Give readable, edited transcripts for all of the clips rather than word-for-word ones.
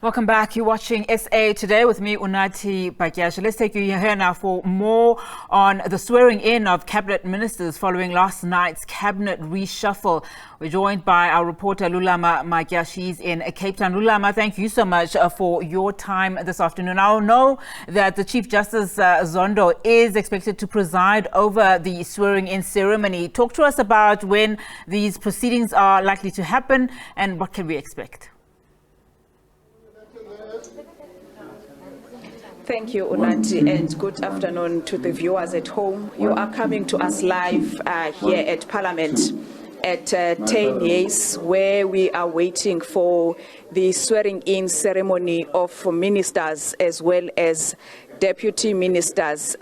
Welcome back. You're watching SA Today with me, Unati Bagyasha. Let's take you here now for more on the swearing in of cabinet ministers following last night's cabinet reshuffle. We're joined by our reporter Lulama Matya. She's in Cape Town. Lulama, thank you so much for your time this afternoon. I know that the Chief Justice Zondo is expected to preside over the swearing in ceremony. Talk to us about when these proceedings are likely to happen and what can we expect? Thank you, Unati, and good afternoon to the viewers at home. You are coming to us live here at Parliament at 10 years, where we are waiting for the swearing-in ceremony of ministers as well as deputy ministers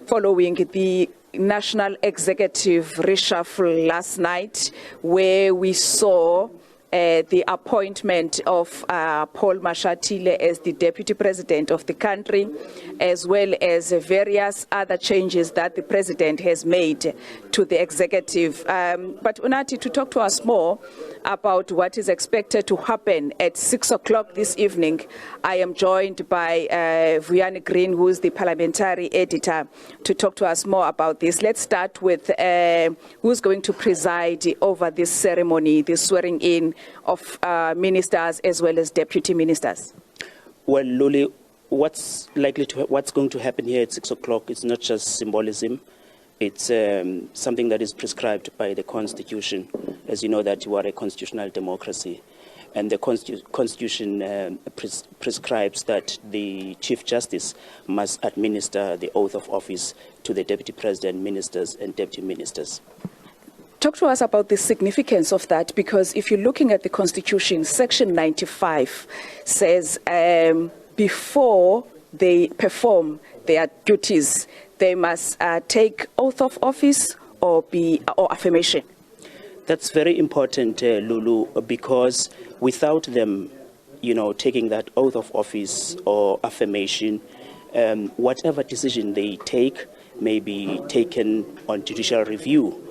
following the National Executive reshuffle last night, where we saw the appointment of Paul Mashatile as the Deputy President of the country, as well as various other changes that the President has made to the Executive. But Unati, to talk to us more about what is expected to happen at 6 o'clock this evening, I am joined by Vuyani Green, who is the parliamentary editor, to talk to us more about this. Let's start with who's going to preside over this ceremony, the swearing in of ministers as well as deputy ministers. Well, Luli, what's going to happen here at 6 o'clock is not just symbolism. It's something that is prescribed by the Constitution. As you know, that you are a constitutional democracy, and the Constitution prescribes that the Chief Justice must administer the oath of office to the Deputy President, ministers and deputy ministers. Talk to us about the significance of that, because if you're looking at the Constitution, Section 95 says before they perform their duties, they must take oath of office or affirmation. That's very important, Lulu, because without them, taking that oath of office or affirmation, whatever decision they take may be taken on judicial review.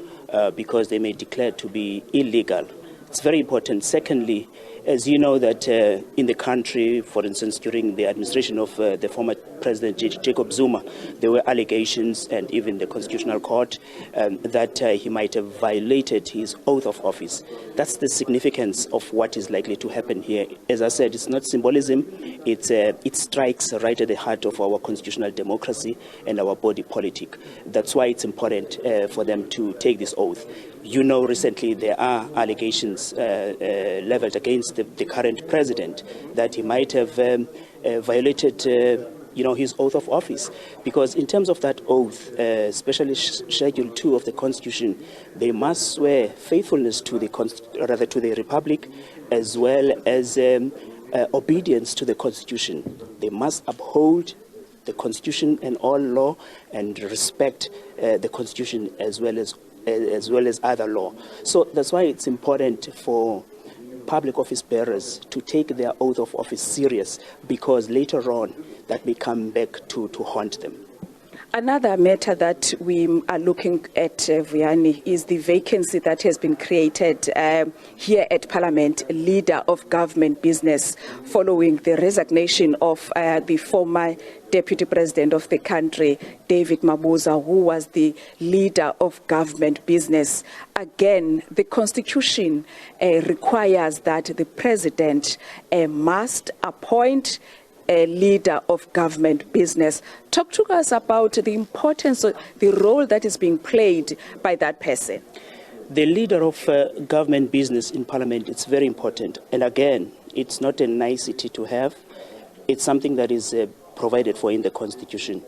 Because they may declare to be illegal. It's very important. Secondly, as you know that in the country, for instance, during the administration of the former President Jacob Zuma, there were allegations, and even the Constitutional Court, that he might have violated his oath of office. That's the significance of what is likely to happen here. As I said, it's not symbolism. It strikes right at the heart of our constitutional democracy and our body politic. That's why it's important for them to take this oath. Recently there are allegations leveled against the current president that he might have violated his oath of office, because in terms of that oath, especially Schedule 2 of the Constitution, they must swear faithfulness to the Republic, as well as obedience to the Constitution. They must uphold the Constitution and all law and respect the Constitution as well as other law. So that's why it's important for public office bearers to take their oath of office serious, because later on that may come back to haunt them. Another matter that we are looking at, Vuyani, is the vacancy that has been created here at Parliament, leader of government business, following the resignation of the former Deputy President of the country, David Mabuza, who was the leader of government business. Again, the Constitution requires that the President must appoint a leader of government business. Talk to us about the importance of the role that is being played by that person. The leader of government business in Parliament, it's very important. And again, it's not a nicety to have. It's something that is provided for in the Constitution,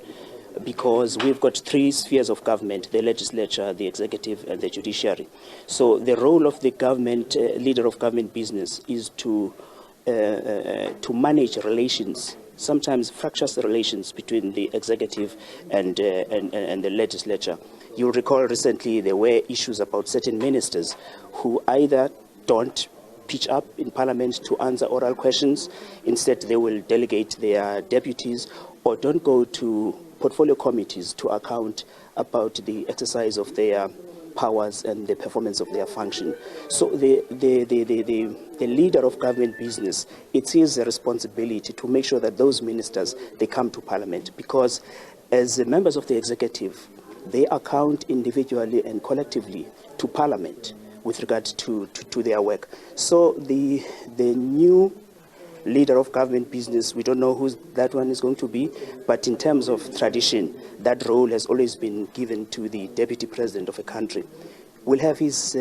because we've got three spheres of government: the legislature, the executive and the judiciary. So the role of the government leader of government business is to manage relations, sometimes fractious relations between the executive and the legislature. You'll recall recently there were issues about certain ministers who either don't pitch up in Parliament to answer oral questions, instead they will delegate their deputies, or don't go to portfolio committees to account about the exercise of their powers and the performance of their function. So the leader of government business, it is a responsibility to make sure that those ministers, they come to Parliament, because as members of the executive, they account individually and collectively to Parliament with regard to their work. So the new leader of government business, we don't know who that one is going to be, but in terms of tradition, that role has always been given to the deputy president of a country. Will have his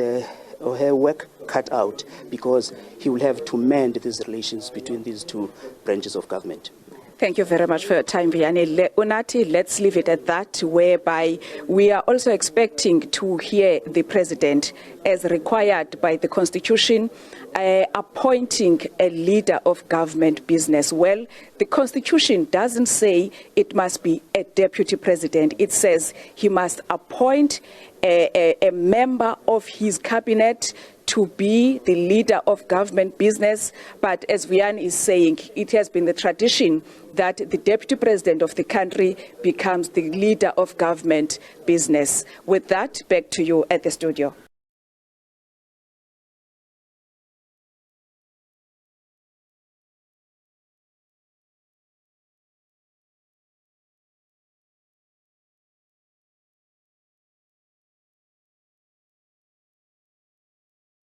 or her work cut out, because he will have to mend these relations between these two branches of government. Thank you very much for your time, Vianney. Unathi, let's leave it at that, whereby we are also expecting to hear the President, as required by the Constitution, appointing a leader of government business. Well, the Constitution doesn't say it must be a deputy president. It says he must appoint a member of his cabinet to be the leader of government business. But as Vianney is saying, it has been the tradition that the deputy president of the country becomes the leader of government business. With that, back to you at the studio.